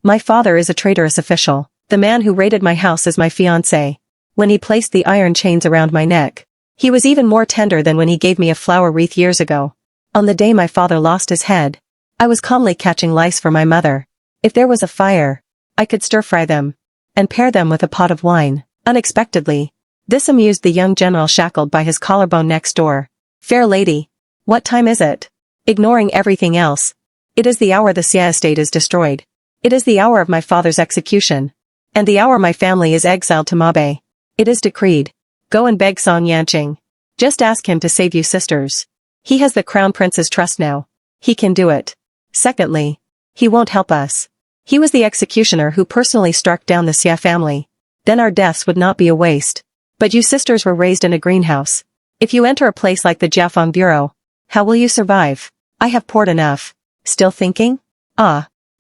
My father is a traitorous official, the man who raided my house as my fiancé. When he placed the iron chains around my neck, he was even more tender than when he gave me a flower wreath years ago. On the day my father lost his head, I was calmly catching lice for my mother. If there was a fire, I could stir-fry them and pair them with a pot of wine. Unexpectedly, this amused the young general shackled by his collarbone next door. Fair lady, what time is it? Ignoring everything else. It is the hour the Xia estate is destroyed. It is the hour of my father's execution. And the hour my family is exiled to Mabe. It is decreed. Go and beg Song Yanqing. Just ask him to save you sisters. He has the crown prince's trust now. He can do it. Secondly, he won't help us. He was the executioner who personally struck down the Xia family. Then our deaths would not be a waste. But you sisters were raised in a greenhouse. If you enter a place like the Jiafeng Bureau, how will you survive? I have poured enough. Still thinking?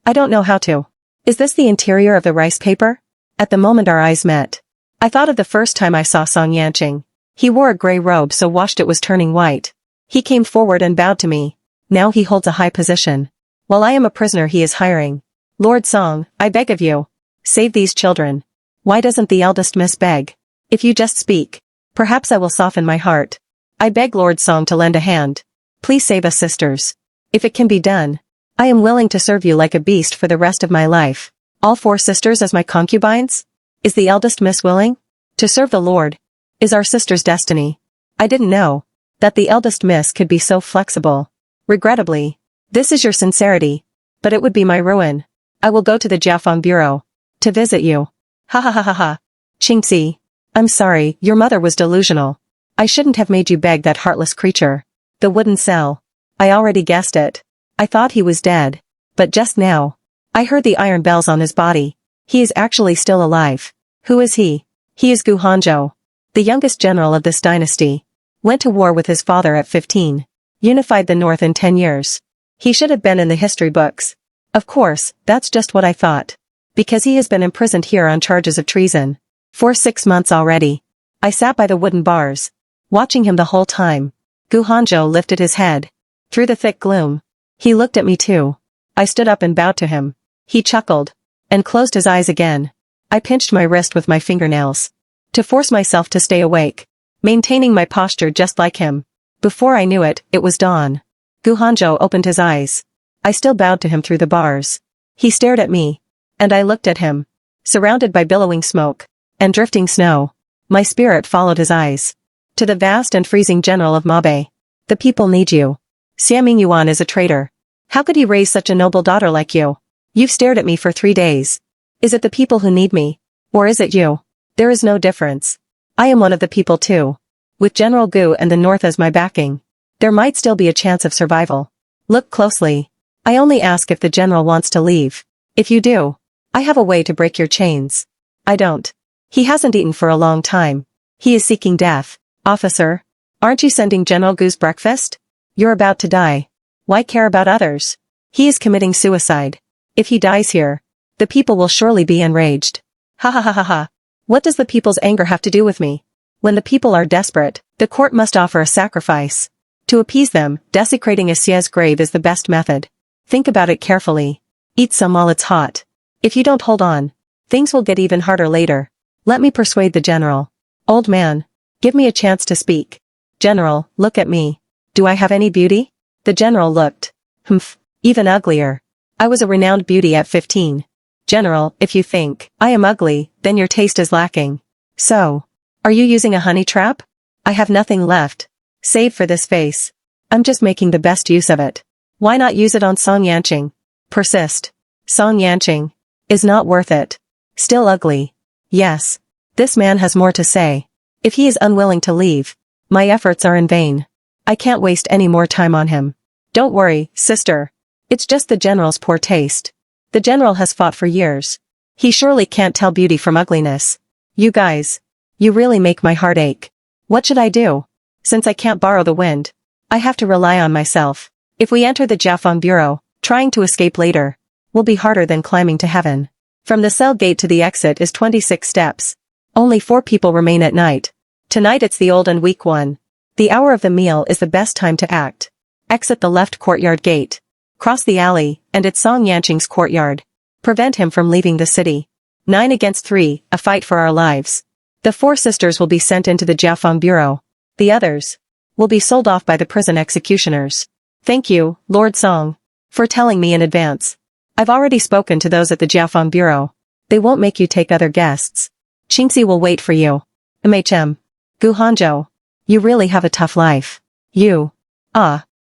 I don't know how to. Is this the interior of the rice paper? At the moment our eyes met, I thought of the first time I saw Song Yanqing. He wore a gray robe so washed it was turning white. He came forward and bowed to me. Now he holds a high position. While I am a prisoner he is hiring. Lord Song, I beg of you, save these children. Why doesn't the eldest miss beg? If you just speak, perhaps I will soften my heart. I beg Lord Song to lend a hand. Please save us sisters. If it can be done, I am willing to serve you like a beast for the rest of my life. All 4 sisters as my concubines? Is the eldest miss willing? To serve the Lord is our sister's destiny. I didn't know that the eldest miss could be so flexible. Regrettably, this is your sincerity, but it would be my ruin. I will go to the Jiafeng Bureau to visit you. Ha ha ha ha ha. Qingzi, I'm sorry, your mother was delusional. I shouldn't have made you beg that heartless creature. The wooden cell. I already guessed it. I thought he was dead. But just now, I heard the iron bells on his body. He is actually still alive. Who is he? He is Gu Hanzhou, the youngest general of this dynasty. Went to war with his father at 15. Unified the north in 10 years. He should have been in the history books. Of course, that's just what I thought. Because he has been imprisoned here on charges of treason. For 6 months already. I sat by the wooden bars, watching him the whole time. Gu Hanzhou lifted his head. Through the thick gloom, he looked at me too. I stood up and bowed to him. He chuckled and closed his eyes again. I pinched my wrist with my fingernails to force myself to stay awake, maintaining my posture just like him. Before I knew it, it was dawn. Gu Hanzhou opened his eyes. I still bowed to him through the bars. He stared at me, and I looked at him. Surrounded by billowing smoke and drifting snow, my spirit followed his eyes. To the vast and freezing general of Mabe. The people need you. Xia Mingyuan is a traitor. How could he raise such a noble daughter like you? You've stared at me for 3 days. Is it the people who need me? Or is it you? There is no difference. I am one of the people too. With General Gu and the North as my backing, there might still be a chance of survival. Look closely. I only ask if the general wants to leave. If you do, I have a way to break your chains. I don't. He hasn't eaten for a long time. He is seeking death. Officer, aren't you sending General Gu's breakfast? You're about to die. Why care about others? He is committing suicide. If he dies here, the people will surely be enraged. Ha ha ha ha ha. What does the people's anger have to do with me? When the people are desperate, the court must offer a sacrifice. To appease them, desecrating a Xia's grave is the best method. Think about it carefully. Eat some while it's hot. If you don't hold on, things will get even harder later. Let me persuade the general. Old man, give me a chance to speak. General, look at me. Do I have any beauty? The general looked. Humph, even uglier. I was a renowned beauty at 15. General, if you think I am ugly, then your taste is lacking. So, are you using a honey trap? I have nothing left, save for this face. I'm just making the best use of it. Why not use it on Song Yanqing? Persist. Song Yanqing is not worth it. Still ugly. Yes. This man has more to say. If he is unwilling to leave, my efforts are in vain. I can't waste any more time on him. Don't worry, sister. It's just the general's poor taste. The general has fought for years. He surely can't tell beauty from ugliness. You guys. You really make my heart ache. What should I do? Since I can't borrow the wind, I have to rely on myself. If we enter the Jiafeng Bureau, trying to escape later will be harder than climbing to heaven. From the cell gate to the exit is 26 steps. Only 4 people remain at night. Tonight it's the old and weak one. The hour of the meal is the best time to act. Exit the left courtyard gate. Cross the alley, and it's Song Yanqing's courtyard. Prevent him from leaving the city. 9 against 3, a fight for our lives. The 4 sisters will be sent into the Jiafeng Bureau. The others will be sold off by the prison executioners. Thank you, Lord Song, for telling me in advance. I've already spoken to those at the Jiafeng Bureau. They won't make you take other guests. Qingxi will wait for you. Gu Hanzhou. You really have a tough life. You.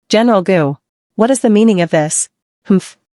General Gu. What is the meaning of this?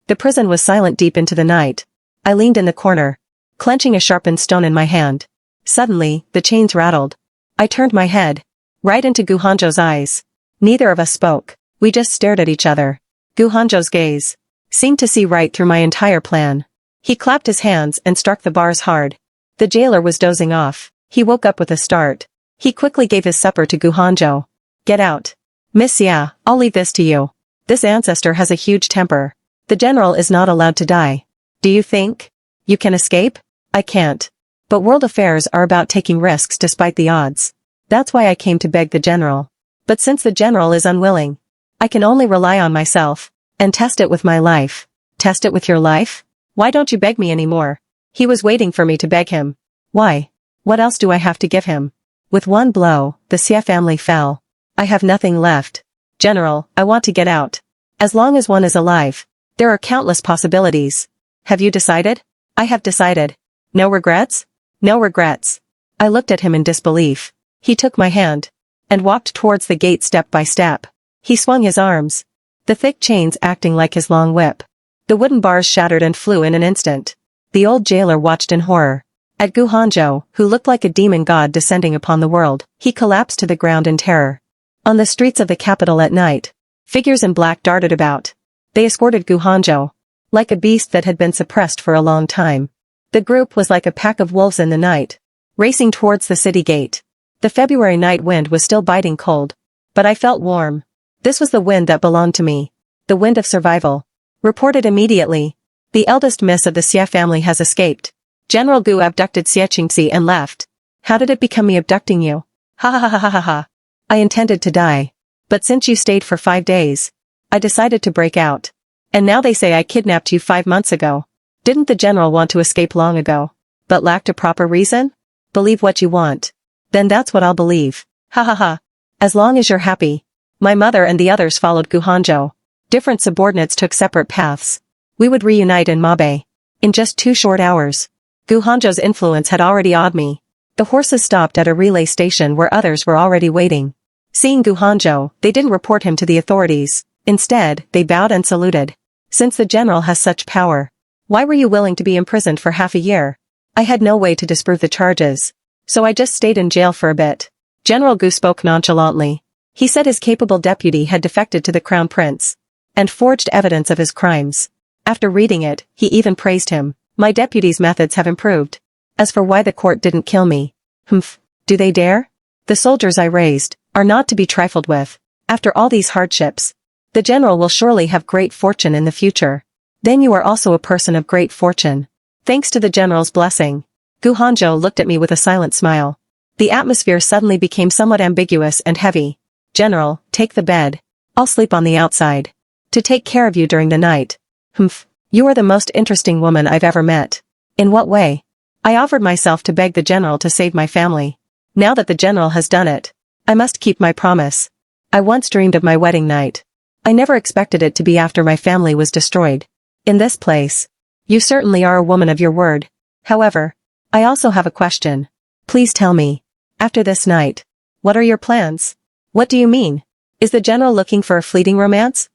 The prison was silent deep into the night. I leaned in the corner, clenching a sharpened stone in my hand. Suddenly, the chains rattled. I turned my head, right into Gu Hanzhou's eyes. Neither of us spoke. We just stared at each other. Gu Hanzhou's gaze seemed to see right through my entire plan. He clapped his hands and struck the bars hard. The jailer was dozing off. He woke up with a start. He quickly gave his supper to Gu Hanzhou. Get out. Miss Ya, I'll leave this to you. This ancestor has a huge temper. The general is not allowed to die. Do you think you can escape? I can't. But world affairs are about taking risks despite the odds. That's why I came to beg the general. But since the general is unwilling, I can only rely on myself, and test it with my life. Test it with your life? Why don't you beg me anymore? He was waiting for me to beg him. Why? What else do I have to give him? With one blow, the Xie family fell. I have nothing left. General, I want to get out. As long as one is alive, there are countless possibilities. Have you decided? I have decided. No regrets? No regrets. I looked at him in disbelief. He took my hand and walked towards the gate step by step. He swung his arms, the thick chains acting like his long whip. The wooden bars shattered and flew in an instant. The old jailer watched in horror. At Gu Hanzhou, who looked like a demon god descending upon the world, he collapsed to the ground in terror. On the streets of the capital at night, figures in black darted about. They escorted Gu Hanzhou, like a beast that had been suppressed for a long time. The group was like a pack of wolves in the night, racing towards the city gate. The February night wind was still biting cold, but I felt warm. This was the wind that belonged to me. The wind of survival. Reported immediately. The eldest miss of the Xie family has escaped. General Gu abducted Xie Qingxi and left. How did it become me abducting you? Ha ha ha ha ha ha. I intended to die. But since you stayed for 5 days, I decided to break out. And now they say I kidnapped you 5 months ago. Didn't the general want to escape long ago, but lacked a proper reason? Believe what you want. Then that's what I'll believe. Ha ha ha. As long as you're happy. My mother and the others followed Gu Hanzhou. Different subordinates took separate paths. We would reunite in Mabe. In just 2 short hours. Gu Hanzhou's influence had already awed me. The horses stopped at a relay station where others were already waiting. Seeing Gu Hanzhou, they didn't report him to the authorities. Instead, they bowed and saluted. Since the general has such power, why were you willing to be imprisoned for half a year? I had no way to disprove the charges, so I just stayed in jail for a bit. General Gu spoke nonchalantly. He said his capable deputy had defected to the crown prince and forged evidence of his crimes. After reading it, he even praised him. My deputy's methods have improved. As for why the court didn't kill me, do they dare? The soldiers I raised are not to be trifled with. After all these hardships, the general will surely have great fortune in the future. Then you are also a person of great fortune. Thanks to the general's blessing. Gu Hanzhou looked at me with a silent smile. The atmosphere suddenly became somewhat ambiguous and heavy. General, take the bed. I'll sleep on the outside. To take care of you during the night. You are the most interesting woman I've ever met. In what way? I offered myself to beg the general to save my family. Now that the general has done it, I must keep my promise. I once dreamed of my wedding night. I never expected it to be after my family was destroyed. In this place. You certainly are a woman of your word. However, I also have a question. Please tell me. After this night, what are your plans? What do you mean? Is the general looking for a fleeting romance?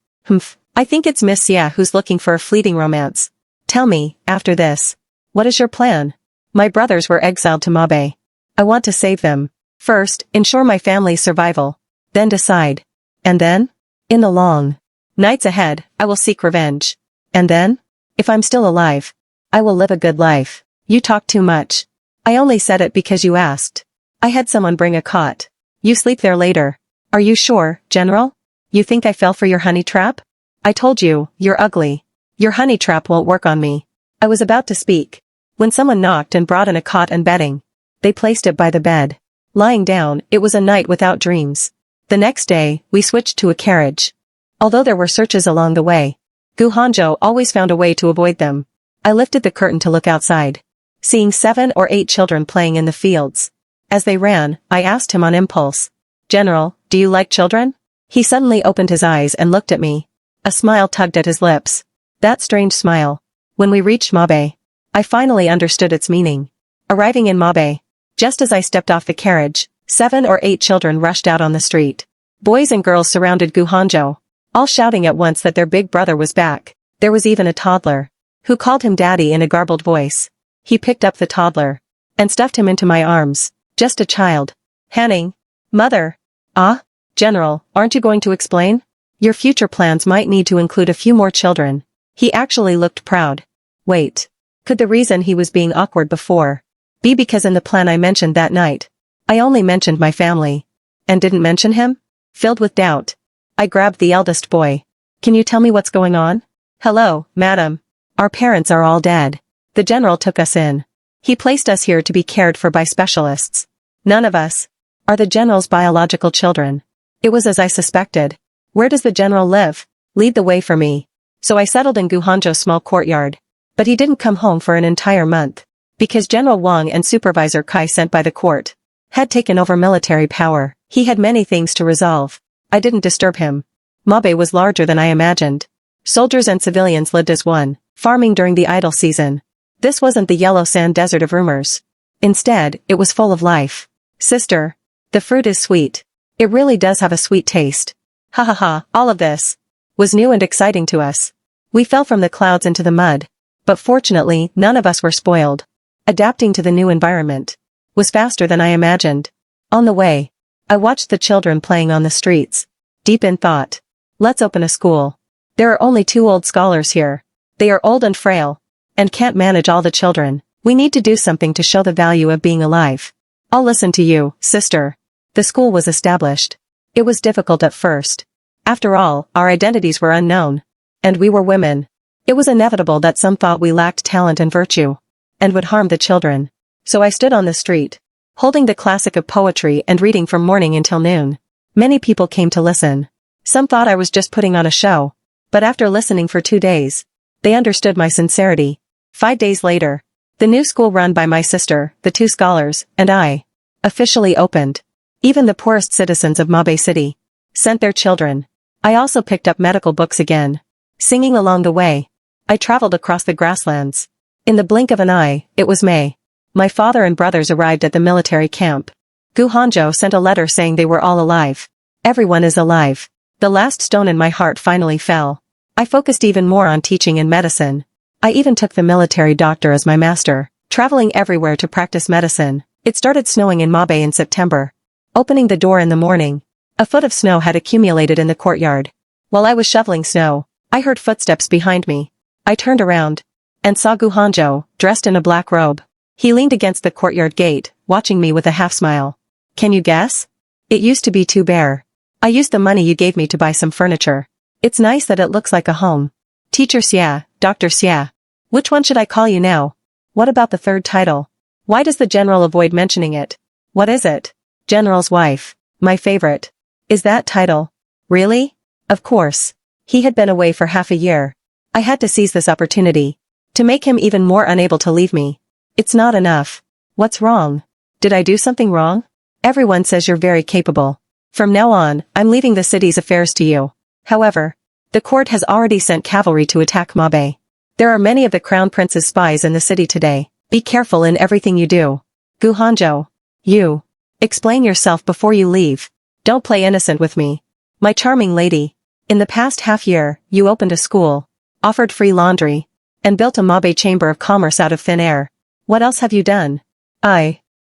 I think it's Miss Xia who's looking for a fleeting romance. Tell me, after this, what is your plan? My brothers were exiled to Mabe. I want to save them. First, ensure my family's survival. Then decide. And then? In the long nights ahead, I will seek revenge. And then? If I'm still alive, I will live a good life. You talk too much. I only said it because you asked. I had someone bring a cot. You sleep there later. Are you sure, General? You think I fell for your honey trap? I told you, you're ugly. Your honey trap won't work on me. I was about to speak, when someone knocked and brought in a cot and bedding. They placed it by the bed. Lying down, it was a night without dreams. The next day, we switched to a carriage. Although there were searches along the way, Gu Hanzhou always found a way to avoid them. I lifted the curtain to look outside, seeing 7 or 8 children playing in the fields. As they ran, I asked him on impulse, "General, do you like children?" He suddenly opened his eyes and looked at me. A smile tugged at his lips. That strange smile. When we reached Mabe, I finally understood its meaning. Arriving in Mabe, just as I stepped off the carriage, 7 or 8 children rushed out on the street. Boys and girls surrounded Guhanjo, all shouting at once that their big brother was back. There was even a toddler, who called him daddy in a garbled voice. He picked up the toddler, and stuffed him into my arms. Just a child. Hanning. Mother. Ah? General, aren't you going to explain? Your future plans might need to include a few more children. He actually looked proud. Wait. Could the reason he was being awkward before be because in the plan I mentioned that night, I only mentioned my family, and didn't mention him? Filled with doubt, I grabbed the eldest boy. Can you tell me what's going on? Hello, madam. Our parents are all dead. The general took us in. He placed us here to be cared for by specialists. None of us are the general's biological children. It was as I suspected. Where does the general live? Lead the way for me. So I settled in Guhanjo's small courtyard. But he didn't come home for an entire month, because General Wang and Supervisor Kai sent by the court had taken over military power. He had many things to resolve. I didn't disturb him. Mabe was larger than I imagined. Soldiers and civilians lived as one, farming during the idle season. This wasn't the yellow sand desert of rumors. Instead, it was full of life. Sister, the fruit is sweet. It really does have a sweet taste. Ha ha ha, all of this was new and exciting to us. We fell from the clouds into the mud, but fortunately none of us were spoiled. Adapting to the new environment was faster than I imagined. On the way, I watched the children playing on the streets, deep in thought. Let's open a school. There are only 2 old scholars here. They are old and frail, and can't manage all the children. We need to do something to show the value of being alive. I'll listen to you, sister. The school was established. It was difficult at first. After all, our identities were unknown. And we were women. It was inevitable that some thought we lacked talent and virtue, and would harm the children. So I stood on the street, holding the classic of poetry and reading from morning until noon. Many people came to listen. Some thought I was just putting on a show, but after listening for 2 days, they understood my sincerity. 5 days later, the new school run by my sister, the 2 scholars, and I, officially opened. Even the poorest citizens of Mabe City sent their children. I also picked up medical books again. Singing along the way, I traveled across the grasslands. In the blink of an eye, it was May. My father and brothers arrived at the military camp. Guhanjo sent a letter saying they were all alive. Everyone is alive. The last stone in my heart finally fell. I focused even more on teaching and medicine. I even took the military doctor as my master, traveling everywhere to practice medicine. It started snowing in Mabe in September. Opening the door in the morning, a foot of snow had accumulated in the courtyard. While I was shoveling snow, I heard footsteps behind me. I turned around and saw Guhanjo, dressed in a black robe. He leaned against the courtyard gate, watching me with a half-smile. Can you guess? It used to be too bare. I used the money you gave me to buy some furniture. It's nice that it looks like a home. Teacher Xia, Dr. Xia. Which one should I call you now? What about the third title? Why does the general avoid mentioning it? What is it? General's wife. My favorite. Is that title? Really? Of course. He had been away for half a year. I had to seize this opportunity to make him even more unable to leave me. It's not enough. What's wrong? Did I do something wrong? Everyone says you're very capable. From now on, I'm leaving the city's affairs to you. However, the court has already sent cavalry to attack Mabe. There are many of the crown prince's spies in the city today. Be careful in everything you do. Guhanjo. You. Explain yourself before you leave. Don't play innocent with me. My charming lady. In the past half year, you opened a school, offered free laundry, and built a Mabe Chamber of Commerce out of thin air. What else have you done?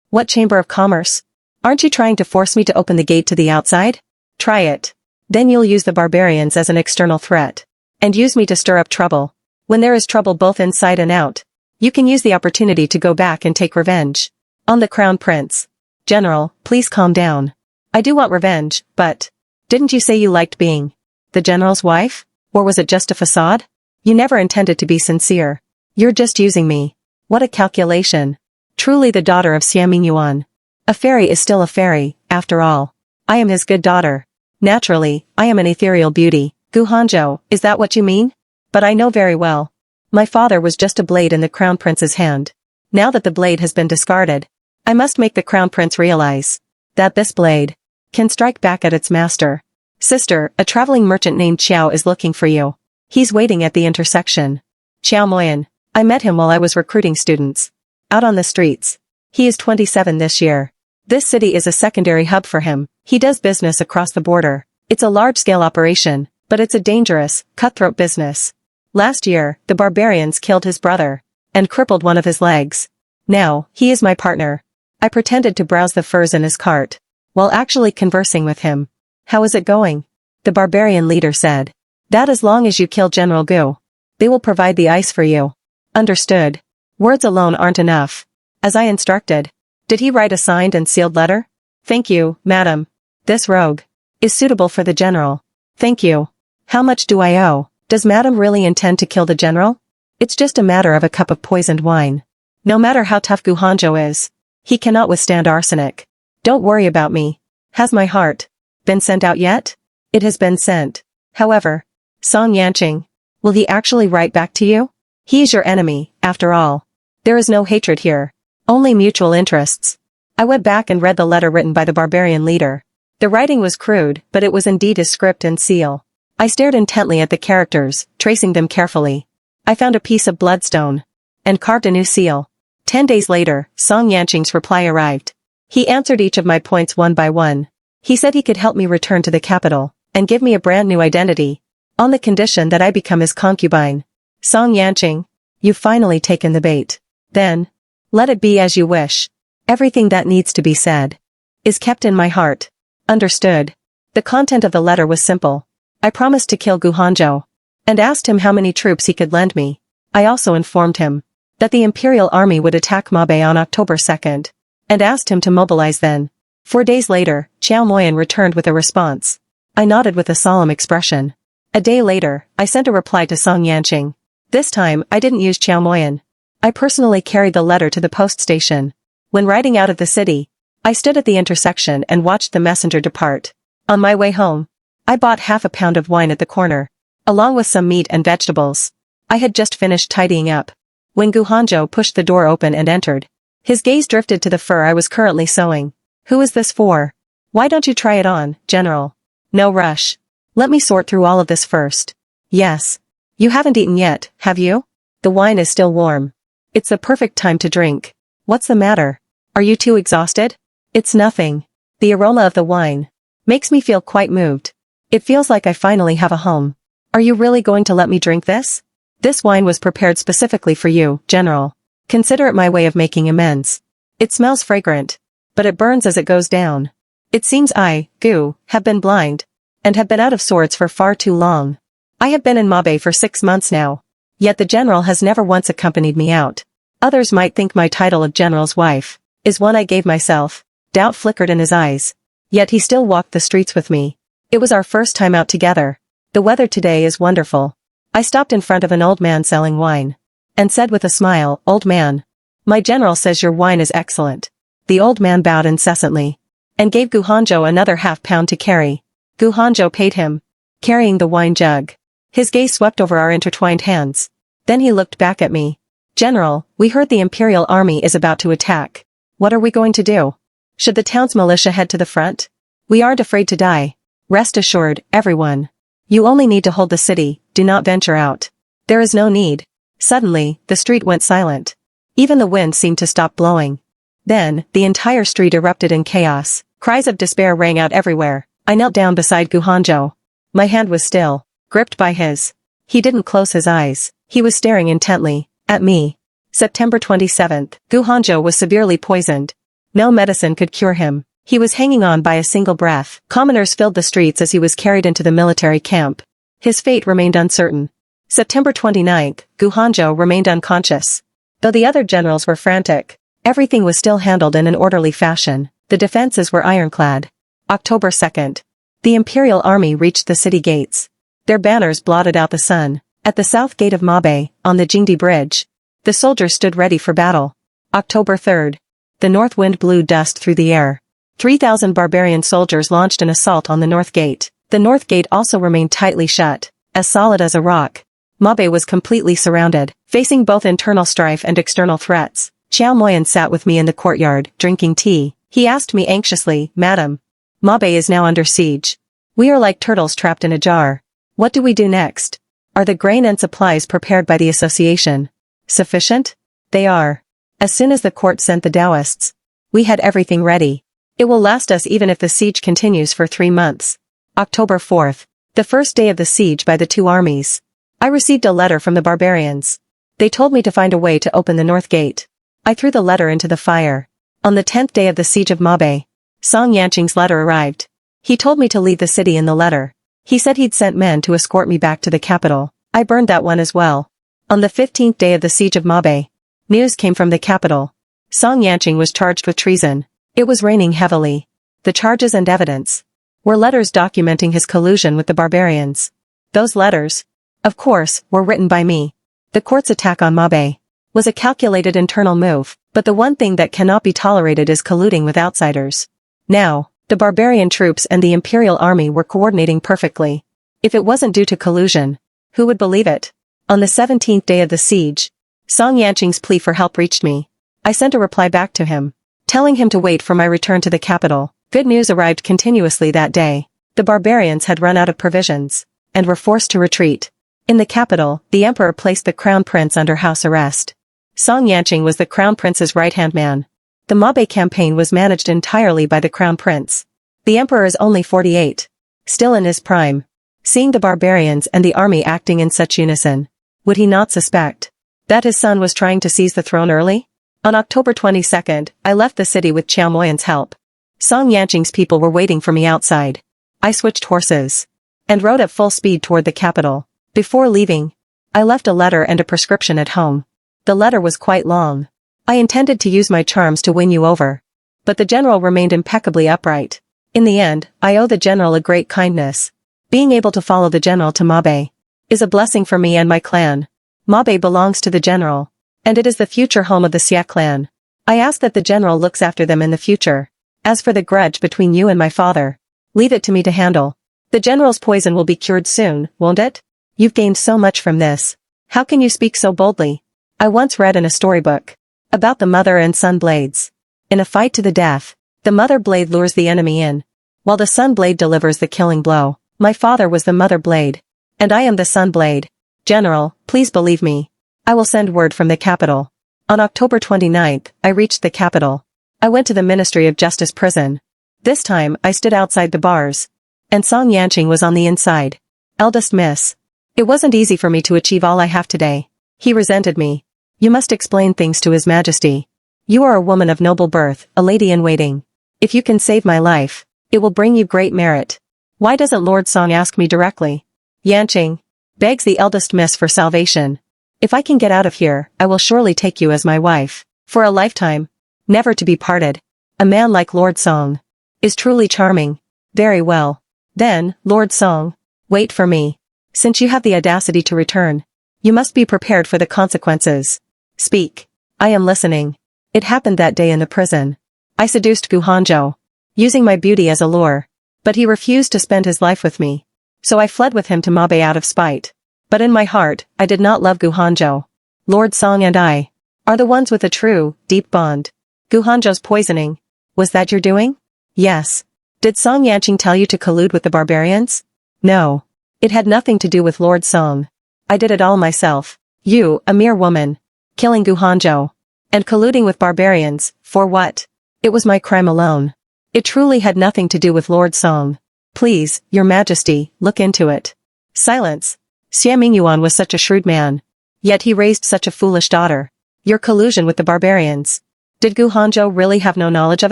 What Chamber of Commerce? Aren't you trying to force me to open the gate to the outside? Try it. Then you'll use the barbarians as an external threat, and use me to stir up trouble. When there is trouble both inside and out, you can use the opportunity to go back and take revenge on the crown prince. General, please calm down. I do want revenge, but didn't you say you liked being the general's wife? Or was it just a facade? You never intended to be sincere. You're just using me. What a calculation. Truly the daughter of Xiaming Yuan. A fairy is still a fairy, after all. I am his good daughter. Naturally, I am an ethereal beauty. Guhanjo, is that what you mean? But I know very well My father was just a blade in the crown prince's hand. Now that the blade has been discarded, I must make the crown prince realize that this blade can strike back at its master. Sister, a traveling merchant named Xiao is looking for you. He's waiting at the intersection. Xiao Moyan. I met him while I was recruiting students. Out on the streets. He is 27 this year. This city is a secondary hub for him. He does business across the border. It's a large-scale operation, but it's a dangerous, cutthroat business. Last year, the barbarians killed his brother and crippled one of his legs. Now, he is my partner. I pretended to browse the furs in his cart while actually conversing with him. How is it going? The barbarian leader said. That as long as you kill General Gu, they will provide the ice for you. Understood. Words alone aren't enough. As I instructed. Did he write a signed and sealed letter? Thank you, madam. This rogue is suitable for the general. Thank you. How much do I owe? Does madam really intend to kill the general? It's just a matter of a cup of poisoned wine. No matter how tough Gu Hanzhou is, he cannot withstand arsenic. Don't worry about me. Has my heart been sent out yet? It has been sent. However, Song Yanqing, will he actually write back to you? He is your enemy, after all. There is no hatred here. Only mutual interests. I went back and read the letter written by the barbarian leader. The writing was crude, but it was indeed his script and seal. I stared intently at the characters, tracing them carefully. I found a piece of bloodstone and carved a new seal. 10 days later, Song Yanqing's reply arrived. He answered each of my points one by one. He said he could help me return to the capital and give me a brand new identity, on the condition that I become his concubine. Song Yanqing, you've finally taken the bait. Then, let it be as you wish. Everything that needs to be said is kept in my heart. Understood. The content of the letter was simple. I promised to kill Gu Hanzhou and asked him how many troops he could lend me. I also informed him that the Imperial Army would attack Mabe on October 2nd, and asked him to mobilize then. 4 days later, Xiao Moyan returned with a response. I nodded with a solemn expression. A day later, I sent a reply to Song Yanqing. This time, I didn't use Xiao Moyan. I personally carried the letter to the post station. When riding out of the city, I stood at the intersection and watched the messenger depart. On my way home, I bought half a pound of wine at the corner, along with some meat and vegetables. I had just finished tidying up when Gu Hanzhou pushed the door open and entered. His gaze drifted to the fur I was currently sewing. Who is this for? Why don't you try it on, General? No rush. Let me sort through all of this first. Yes. You haven't eaten yet, have you? The wine is still warm. It's the perfect time to drink. What's the matter? Are you too exhausted? It's nothing. The aroma of the wine makes me feel quite moved. It feels like I finally have a home. Are you really going to let me drink this? This wine was prepared specifically for you, General. Consider it my way of making amends. It smells fragrant, but it burns as it goes down. It seems I, Gu, have been blind, and have been out of sorts for far too long. I have been in Mabe for 6 months now, yet the general has never once accompanied me out. Others might think my title of general's wife is one I gave myself. Doubt flickered in his eyes. Yet he still walked the streets with me. It was our first time out together. The weather today is wonderful. I stopped in front of an old man selling wine, and said with a smile, Old man, my general says your wine is excellent. The old man bowed incessantly, and gave Gu Hanzhou another half-pound to carry. Gu Hanzhou paid him, carrying the wine jug. His gaze swept over our intertwined hands. Then he looked back at me. General, we heard the Imperial Army is about to attack. What are we going to do? Should the town's militia head to the front? We aren't afraid to die. Rest assured, everyone. You only need to hold the city, do not venture out. There is no need. Suddenly, the street went silent. Even the wind seemed to stop blowing. Then, the entire street erupted in chaos. Cries of despair rang out everywhere. I knelt down beside Gu Hanzhou. My hand was still gripped by his. He didn't close his eyes. He was staring intently at me. September 27th. Gu Hanzhou was severely poisoned. No medicine could cure him. He was hanging on by a single breath. Commoners filled the streets as he was carried into the military camp. His fate remained uncertain. September 29th. Gu Hanzhou remained unconscious. Though the other generals were frantic, everything was still handled in an orderly fashion. The defenses were ironclad. October 2nd. The Imperial Army reached the city gates. Their banners blotted out the sun. At the south gate of Mabe, on the Jingdi Bridge, the soldiers stood ready for battle. October 3rd. The north wind blew dust through the air. 3,000 barbarian soldiers launched an assault on the north gate. The north gate also remained tightly shut, as solid as a rock. Mabe was completely surrounded, facing both internal strife and external threats. Xiao Moyan sat with me in the courtyard, drinking tea. He asked me anxiously, "Madam, Mabe is now under siege. We are like turtles trapped in a jar. What do we do next? Are the grain and supplies prepared by the association sufficient?" "They are. As soon as the court sent the Taoists, we had everything ready. It will last us even if the siege continues for 3 months. October 4th, the first day of the siege by the two armies. I received a letter from the barbarians. They told me to find a way to open the north gate. I threw the letter into the fire. On the 10th day of the siege of Mabe, Song Yanqing's letter arrived. He told me to leave the city in the letter. He said he'd sent men to escort me back to the capital. I burned that one as well. On the 15th day of the siege of Mabe, news came from the capital. Song Yanqing was charged with treason. It was raining heavily. The charges and evidence were letters documenting his collusion with the barbarians. Those letters, of course, were written by me. The court's attack on Mabe was a calculated internal move, but the one thing that cannot be tolerated is colluding with outsiders. Now, the barbarian troops and the imperial army were coordinating perfectly. If it wasn't due to collusion, who would believe it? On the 17th day of the siege, Song Yanqing's plea for help reached me. I sent a reply back to him, telling him to wait for my return to the capital. Good news arrived continuously that day. The barbarians had run out of provisions, and were forced to retreat. In the capital, the emperor placed the crown prince under house arrest. Song Yanqing was the crown prince's right-hand man. The Mabe campaign was managed entirely by the crown prince. The emperor is only 48, still in his prime. Seeing the barbarians and the army acting in such unison, would he not suspect that his son was trying to seize the throne early? On October 22nd, I left the city with Xiao Moyan's help. Song Yanqing's people were waiting for me outside. I switched horses and rode at full speed toward the capital. Before leaving, I left a letter and a prescription at home. The letter was quite long. I intended to use my charms to win you over, but the general remained impeccably upright. In the end, I owe the general a great kindness. Being able to follow the general to Mabe is a blessing for me and my clan. Mabe belongs to the general, and it is the future home of the Xia clan. I ask that the general looks after them in the future. As for the grudge between you and my father, leave it to me to handle. The general's poison will be cured soon, won't it? You've gained so much from this. How can you speak so boldly? I once read in a storybook about the mother and son blades. In a fight to the death, the mother blade lures the enemy in, while the son blade delivers the killing blow. My father was the mother blade, and I am the son blade. General, please believe me. I will send word from the capital. On October 29th, I reached the capital. I went to the Ministry of Justice prison. This time, I stood outside the bars, and Song Yanqing was on the inside. Eldest miss. It wasn't easy for me to achieve all I have today. He resented me. You must explain things to His Majesty. You are a woman of noble birth, a lady-in-waiting. If you can save my life, it will bring you great merit. Why doesn't Lord Song ask me directly? Yanqing begs the eldest miss for salvation. If I can get out of here, I will surely take you as my wife. For a lifetime, never to be parted. A man like Lord Song is truly charming. Very well. Then, Lord Song, wait for me. Since you have the audacity to return, you must be prepared for the consequences. Speak. I am listening. It happened that day in the prison. I seduced Gu Hanzhou, using my beauty as a lure, but he refused to spend his life with me. So I fled with him to Mabe out of spite. But in my heart, I did not love Gu Hanzhou. Lord Song and I are the ones with a true, deep bond. Gu Hanzhou's poisoning, was that your doing? Yes. Did Song Yanqing tell you to collude with the barbarians? No. It had nothing to do with Lord Song. I did it all myself. You, a mere woman, killing Gu Hanzhou, and colluding with barbarians, for what? It was my crime alone. It truly had nothing to do with Lord Song. Please, Your Majesty, look into it. Silence. Xie Mingyuan was such a shrewd man. Yet he raised such a foolish daughter. Your collusion with the barbarians. Did Gu Hanzhou really have no knowledge of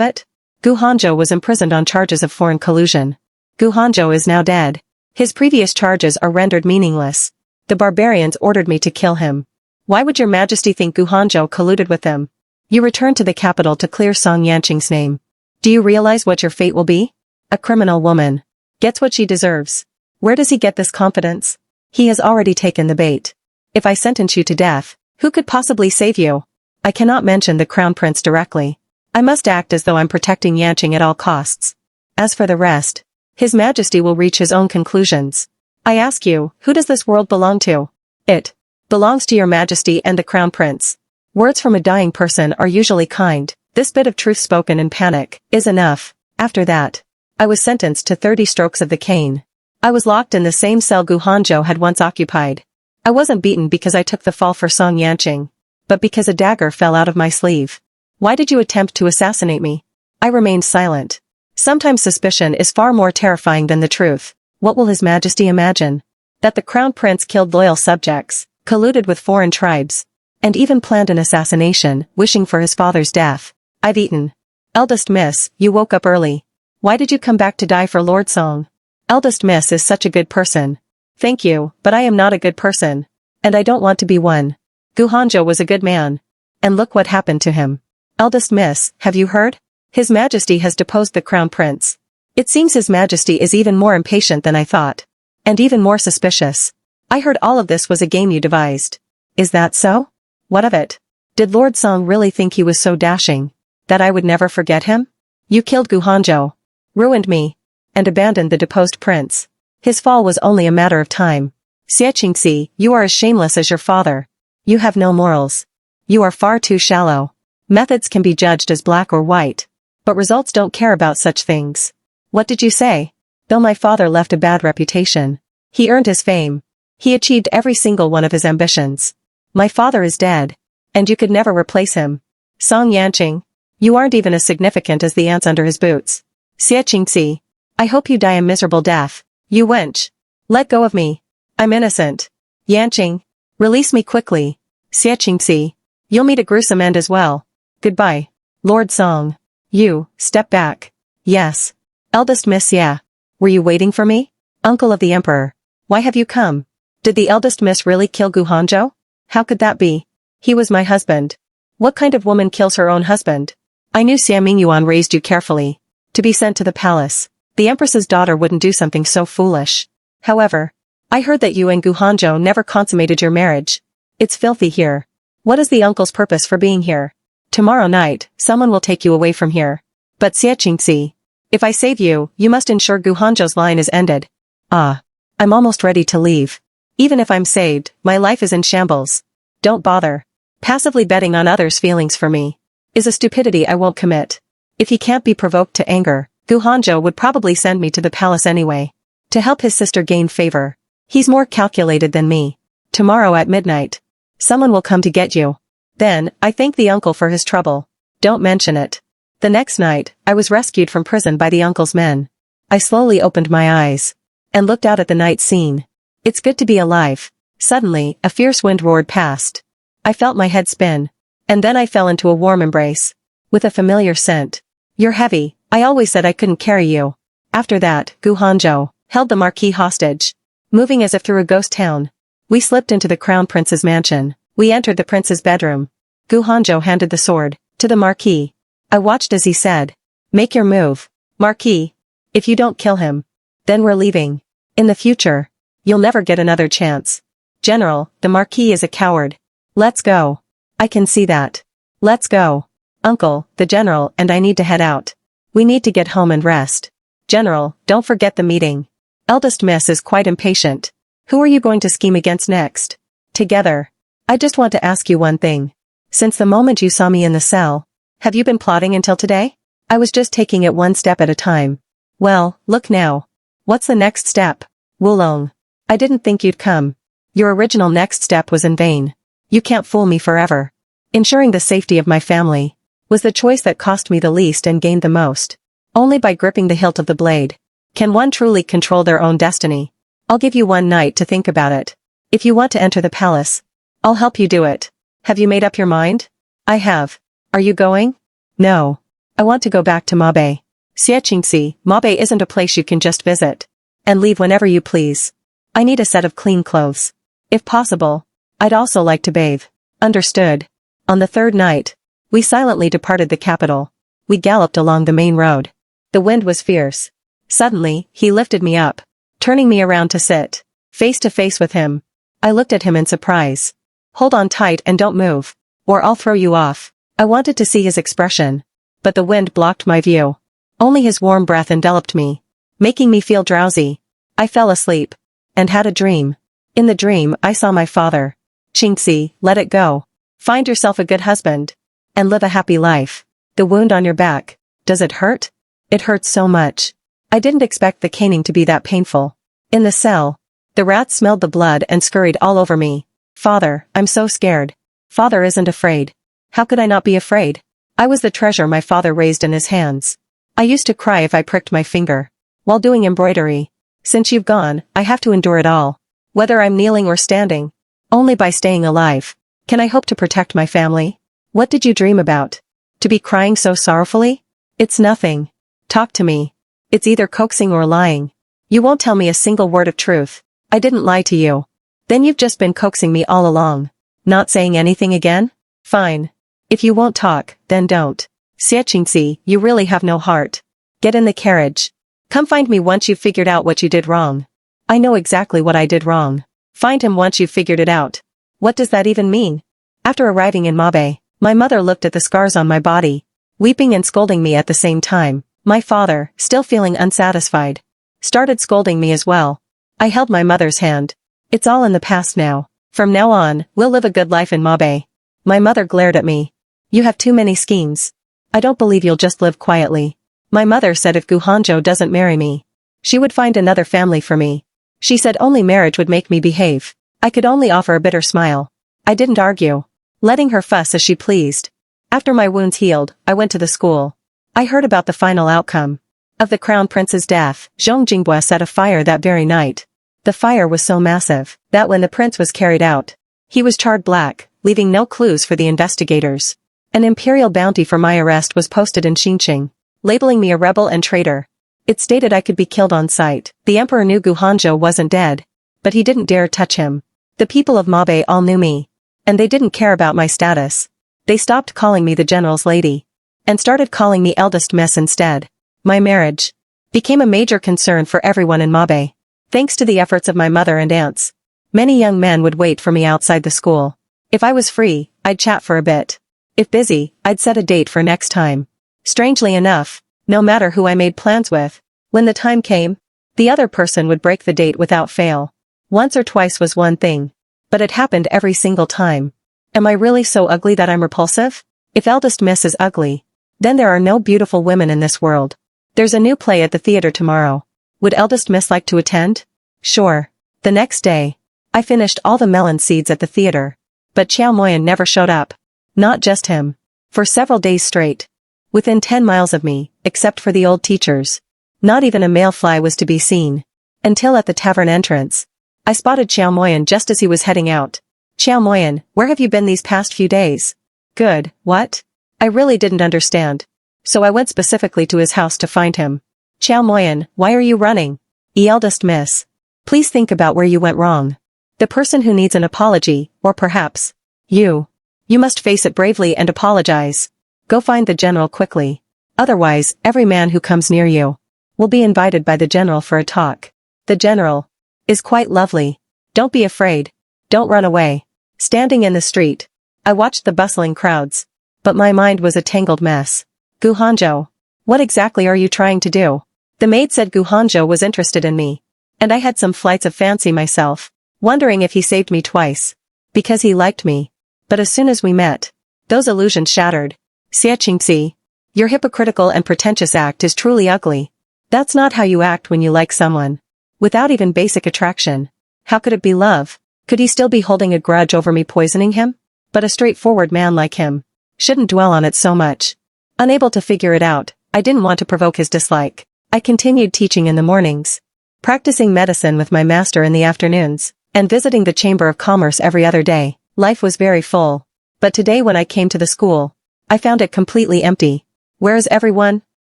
it? Gu Hanzhou was imprisoned on charges of foreign collusion. Gu Hanzhou is now dead. His previous charges are rendered meaningless. The barbarians ordered me to kill him. Why would Your Majesty think Gu Hanzhou colluded with them? You returned to the capital to clear Song Yanqing's name. Do you realize what your fate will be? A criminal woman gets what she deserves. Where does he get this confidence? He has already taken the bait. If I sentence you to death, who could possibly save you? I cannot mention the crown prince directly. I must act as though I'm protecting Yanqing at all costs. As for the rest, His Majesty will reach his own conclusions. I ask you, who does this world belong to? It belongs to your majesty and the crown prince. Words from a dying person are usually kind. This bit of truth spoken in panic is enough. After that, I was sentenced to 30 strokes of the cane. I was locked in the same cell Gu Hanzhou had once occupied. I wasn't beaten because I took the fall for Song Yanqing, but because a dagger fell out of my sleeve. Why did you attempt to assassinate me? I remained silent. Sometimes suspicion is far more terrifying than the truth. What will His Majesty imagine? That the crown prince killed loyal subjects, colluded with foreign tribes, and even planned an assassination, wishing for his father's death. I've eaten. Eldest miss, you woke up early. Why did you come back to die for Lord Song? Eldest miss is such a good person. Thank you, but I am not a good person. And I don't want to be one. Gu Hanzhou was a good man. And look what happened to him. Eldest miss, have you heard? His Majesty has deposed the crown prince. It seems His Majesty is even more impatient than I thought. And even more suspicious. I heard all of this was a game you devised. Is that so? What of it? Did Lord Song really think he was so dashing that I would never forget him? You killed Gu Hanzhou, ruined me, and abandoned the deposed prince. His fall was only a matter of time. Xie Qingxi, you are as shameless as your father. You have no morals. You are far too shallow. Methods can be judged as black or white, but results don't care about such things. What did you say? Though my father left a bad reputation, he earned his fame. He achieved every single one of his ambitions. My father is dead, and you could never replace him. Song Yanqing, you aren't even as significant as the ants under his boots. Xie Qingxi, I hope you die a miserable death. You wench. Let go of me. I'm innocent. Yanqing, release me quickly. Xie Qingxi, you'll meet a gruesome end as well. Goodbye. Lord Song. You, step back. Yes. Eldest miss, yeah. Were you waiting for me? Uncle of the Emperor. Why have you come? Did the eldest miss really kill Gu Hanzhou? How could that be? He was my husband. What kind of woman kills her own husband? I knew Xia Mingyuan raised you carefully. To be sent to the palace. The Empress's daughter wouldn't do something so foolish. However, I heard that you and Gu Hanzhou never consummated your marriage. It's filthy here. What is the uncle's purpose for being here? Tomorrow night, someone will take you away from here. But Xie Qingxi, if I save you, you must ensure Gu Hanzhou's line is ended. Ah. I'm almost ready to leave. Even if I'm saved, my life is in shambles. Don't bother. Passively betting on others' feelings for me is a stupidity I won't commit. If he can't be provoked to anger, Gu Hanzhou would probably send me to the palace anyway. To help his sister gain favor. He's more calculated than me. Tomorrow at midnight, someone will come to get you. Then, I thank the uncle for his trouble. Don't mention it. The next night, I was rescued from prison by the uncle's men. I slowly opened my eyes and looked out at the night scene. It's good to be alive. Suddenly, a fierce wind roared past. I felt my head spin. And then I fell into a warm embrace. With a familiar scent. You're heavy. I always said I couldn't carry you. After that, Gu Hanzhou held the Marquis hostage. Moving as if through a ghost town. We slipped into the Crown Prince's mansion. We entered the prince's bedroom. Gu Hanzhou handed the sword to the Marquis. I watched as he said, "Make your move, Marquis. If you don't kill him, then we're leaving. In the future, you'll never get another chance. General, the Marquis is a coward. Let's go." I can see that. Let's go. Uncle, the general and I need to head out. We need to get home and rest. General, don't forget the meeting. Eldest miss is quite impatient. Who are you going to scheme against next? Together. I just want to ask you one thing. Since the moment you saw me in the cell, have you been plotting until today? I was just taking it one step at a time. Well, look now. What's the next step? Wulong. I didn't think you'd come. Your original next step was in vain. You can't fool me forever. Ensuring the safety of my family was the choice that cost me the least and gained the most. Only by gripping the hilt of the blade can one truly control their own destiny. I'll give you one night to think about it. If you want to enter the palace, I'll help you do it. Have you made up your mind? I have. Are you going? No. I want to go back to Mabe. Xie Qingxi, Mabe isn't a place you can just visit and leave whenever you please. I need a set of clean clothes. If possible, I'd also like to bathe. Understood. On the third night, we silently departed the capital. We galloped along the main road. The wind was fierce. Suddenly, he lifted me up, turning me around to sit face to face with him. I looked at him in surprise. Hold on tight and don't move, or I'll throw you off. I wanted to see his expression, but the wind blocked my view. Only his warm breath enveloped me, making me feel drowsy. I fell asleep and had a dream. In the dream, I saw my father. Chingxi, let it go. Find yourself a good husband. And live a happy life. The wound on your back. Does it hurt? It hurts so much. I didn't expect the caning to be that painful. In the cell, the rats smelled the blood and scurried all over me. Father, I'm so scared. Father isn't afraid. How could I not be afraid? I was the treasure my father raised in his hands. I used to cry if I pricked my finger. While doing embroidery. Since you've gone, I have to endure it all. Whether I'm kneeling or standing. Only by staying alive. Can I hope to protect my family? What did you dream about? To be crying so sorrowfully? It's nothing. Talk to me. It's either coaxing or lying. You won't tell me a single word of truth. I didn't lie to you. Then you've just been coaxing me all along. Not saying anything again? Fine. If you won't talk, then don't. Xie, you really have no heart. Get in the carriage. Come find me once you've figured out what you did wrong. I know exactly what I did wrong. Find him once you've figured it out. What does that even mean? After arriving in Mabe, my mother looked at the scars on my body, weeping and scolding me at the same time. My father, still feeling unsatisfied, started scolding me as well. I held my mother's hand. It's all in the past now. From now on, we'll live a good life in Mabe. My mother glared at me. You have too many schemes. I don't believe you'll just live quietly. My mother said if Gu Hanzhou doesn't marry me, she would find another family for me. She said only marriage would make me behave. I could only offer a bitter smile. I didn't argue, letting her fuss as she pleased. After my wounds healed, I went to the school. I heard about the final outcome of the crown prince's death. Zhong Jingbua set a fire that very night. The fire was so massive that when the prince was carried out, he was charred black, leaving no clues for the investigators. An imperial bounty for my arrest was posted in Xinqing, labeling me a rebel and traitor. It stated I could be killed on sight. The emperor knew Gu Hanzhou wasn't dead, but he didn't dare touch him. The people of Mabe all knew me, and they didn't care about my status. They stopped calling me the general's lady, and started calling me eldest miss instead. My marriage became a major concern for everyone in Mabe. Thanks to the efforts of my mother and aunts, many young men would wait for me outside the school. If I was free, I'd chat for a bit. If busy, I'd set a date for next time. Strangely enough, no matter who I made plans with, when the time came, the other person would break the date without fail. Once or twice was one thing, but it happened every single time. Am I really so ugly that I'm repulsive? If eldest miss is ugly, then there are no beautiful women in this world. There's a new play at the theater tomorrow. Would eldest miss like to attend? Sure. The next day, I finished all the melon seeds at the theater, but Qiao Moyan never showed up. Not just him. For several days straight. Within 10 miles of me, except for the old teachers. Not even a male fly was to be seen. Until at the tavern entrance, I spotted Qiao Moyan just as he was heading out. Qiao Moyan, where have you been these past few days? Good, what? I really didn't understand. So I went specifically to his house to find him. Qiao Moyan, why are you running? Eldest miss. Please think about where you went wrong. The person who needs an apology, or perhaps, you. You must face it bravely and apologize. Go find the general quickly. Otherwise, every man who comes near you will be invited by the general for a talk. The general is quite lovely. Don't be afraid. Don't run away. Standing in the street, I watched the bustling crowds, but my mind was a tangled mess. Gu Hanzhou, what exactly are you trying to do? The maid said Gu Hanzhou was interested in me, and I had some flights of fancy myself, wondering if he saved me twice, because he liked me. But as soon as we met, those illusions shattered. Xie, your hypocritical and pretentious act is truly ugly. That's not how you act when you like someone. Without even basic attraction. How could it be love? Could he still be holding a grudge over me poisoning him? But a straightforward man like him shouldn't dwell on it so much. Unable to figure it out, I didn't want to provoke his dislike. I continued teaching in the mornings, practicing medicine with my master in the afternoons, and visiting the Chamber of Commerce every other day. Life was very full. But today when I came to the school, I found it completely empty. Where is everyone?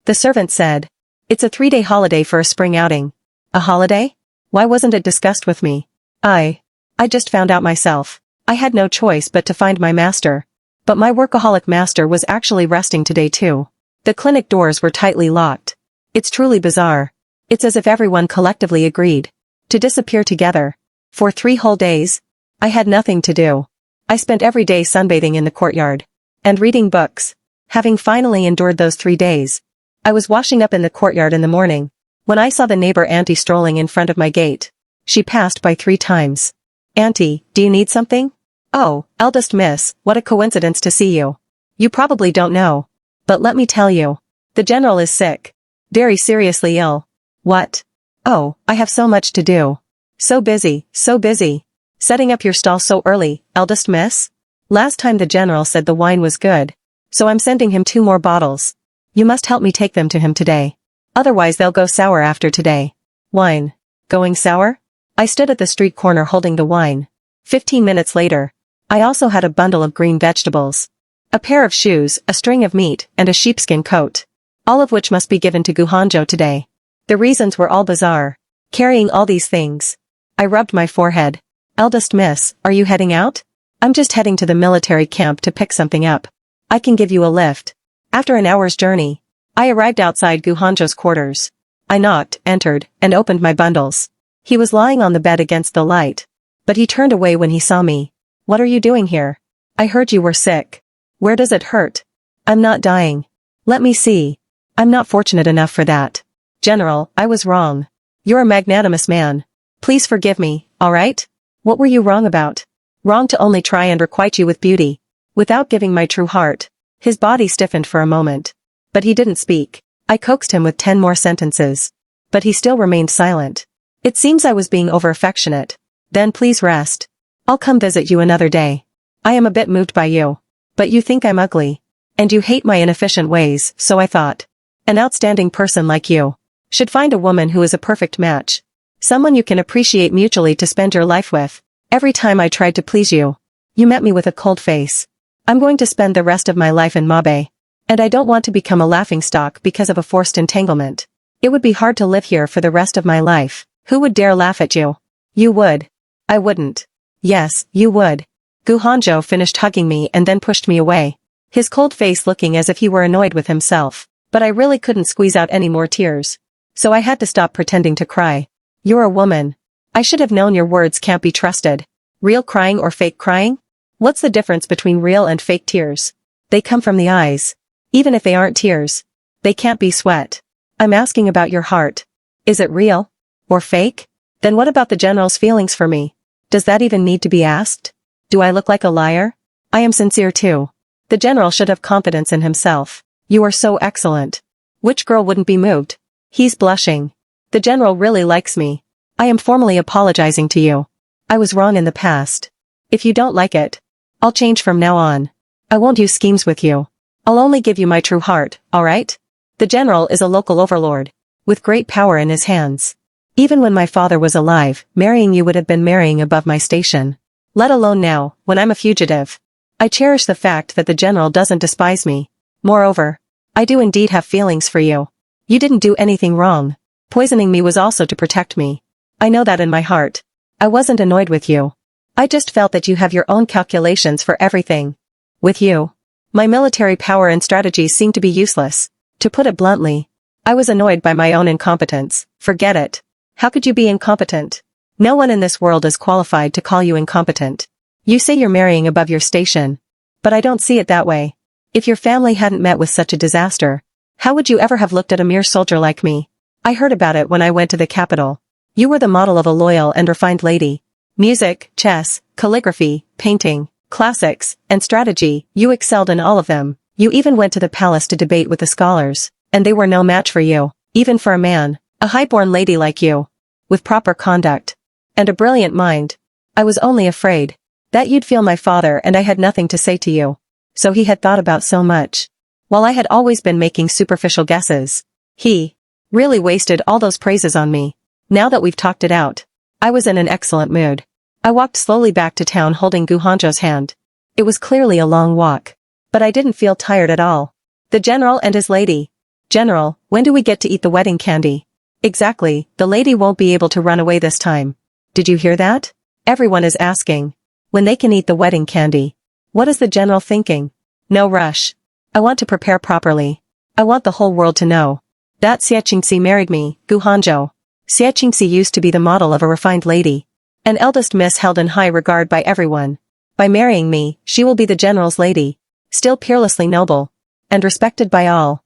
The servant said. It's a 3-day holiday for a spring outing. A holiday? Why wasn't it discussed with me? I just found out myself. I had no choice but to find my master. But my workaholic master was actually resting today too. The clinic doors were tightly locked. It's truly bizarre. It's as if everyone collectively agreed to disappear together. For 3 whole days, I had nothing to do. I spent every day sunbathing in the courtyard and reading books. Having finally endured those 3 days, I was washing up in the courtyard in the morning when I saw the neighbor auntie strolling in front of my gate. She passed by 3 times. Auntie, do you need something? Oh, eldest miss, what a coincidence to see you. You probably don't know. But let me tell you. The general is sick. Very seriously ill. What? Oh, I have so much to do. So busy, so busy. Setting up your stall so early, eldest miss? Last time the general said the wine was good. So I'm sending him 2 more bottles. You must help me take them to him today. Otherwise they'll go sour after today. Wine. Going sour? I stood at the street corner holding the wine. 15 minutes later. I also had a bundle of green vegetables. A pair of shoes, a string of meat, and a sheepskin coat. All of which must be given to Guhanjo today. The reasons were all bizarre. Carrying all these things. I rubbed my forehead. Eldest miss, are you heading out? I'm just heading to the military camp to pick something up. I can give you a lift. After an hour's journey, I arrived outside Guhanjo's quarters. I knocked, entered, and opened my bundles. He was lying on the bed against the light. But he turned away when he saw me. What are you doing here? I heard you were sick. Where does it hurt? I'm not dying. Let me see. I'm not fortunate enough for that. General, I was wrong. You're a magnanimous man. Please forgive me, alright? What were you wrong about? Wrong to only try and requite you with beauty. Without giving my true heart. His body stiffened for a moment. But he didn't speak. I coaxed him with 10 more sentences. But he still remained silent. It seems I was being over-affectionate. Then please rest. I'll come visit you another day. I am a bit moved by you. But you think I'm ugly. And you hate my inefficient ways, so I thought. An outstanding person like you should find a woman who is a perfect match. Someone you can appreciate mutually to spend your life with. Every time I tried to please you, you met me with a cold face. I'm going to spend the rest of my life in Mabe. And I don't want to become a laughingstock because of a forced entanglement. It would be hard to live here for the rest of my life. Who would dare laugh at you? You would. I wouldn't. Yes, you would. Guhanjo finished hugging me and then pushed me away. His cold face looking as if he were annoyed with himself. But I really couldn't squeeze out any more tears. So I had to stop pretending to cry. You're a woman. I should have known your words can't be trusted. Real crying or fake crying? What's the difference between real and fake tears? They come from the eyes. Even if they aren't tears. They can't be sweat. I'm asking about your heart. Is it real? Or fake? Then what about the general's feelings for me? Does that even need to be asked? Do I look like a liar? I am sincere too. The general should have confidence in himself. You are so excellent. Which girl wouldn't be moved? He's blushing. The general really likes me. I am formally apologizing to you. I was wrong in the past. If you don't like it, I'll change from now on. I won't use schemes with you. I'll only give you my true heart, alright? The general is a local overlord, with great power in his hands. Even when my father was alive, marrying you would have been marrying above my station. Let alone now, when I'm a fugitive. I cherish the fact that the general doesn't despise me. Moreover, I do indeed have feelings for you. You didn't do anything wrong. Poisoning me was also to protect me. I know that in my heart. I wasn't annoyed with you. I just felt that you have your own calculations for everything. With you, my military power and strategies seem to be useless. To put it bluntly, I was annoyed by my own incompetence. Forget it. How could you be incompetent? No one in this world is qualified to call you incompetent. You say you're marrying above your station. But I don't see it that way. If your family hadn't met with such a disaster, how would you ever have looked at a mere soldier like me? I heard about it when I went to the capital. You were the model of a loyal and refined lady. Music, chess, calligraphy, painting, classics, and strategy, you excelled in all of them. You even went to the palace to debate with the scholars, and they were no match for you, even for a man, a high-born lady like you, with proper conduct, and a brilliant mind. I was only afraid that you'd feel my father and I had nothing to say to you. So he had thought about so much. While I had always been making superficial guesses, he really wasted all those praises on me. Now that we've talked it out, I was in an excellent mood. I walked slowly back to town holding Guhanjo's hand. It was clearly a long walk. But I didn't feel tired at all. The general and his lady. General, when do we get to eat the wedding candy? Exactly, the lady won't be able to run away this time. Did you hear that? Everyone is asking. When they can eat the wedding candy. What is the general thinking? No rush. I want to prepare properly. I want the whole world to know that Xiaqingxi married me, Guhanjo. Xiaqingxi used to be the model of a refined lady. An eldest miss held in high regard by everyone. By marrying me, she will be the general's lady. Still peerlessly noble. And respected by all.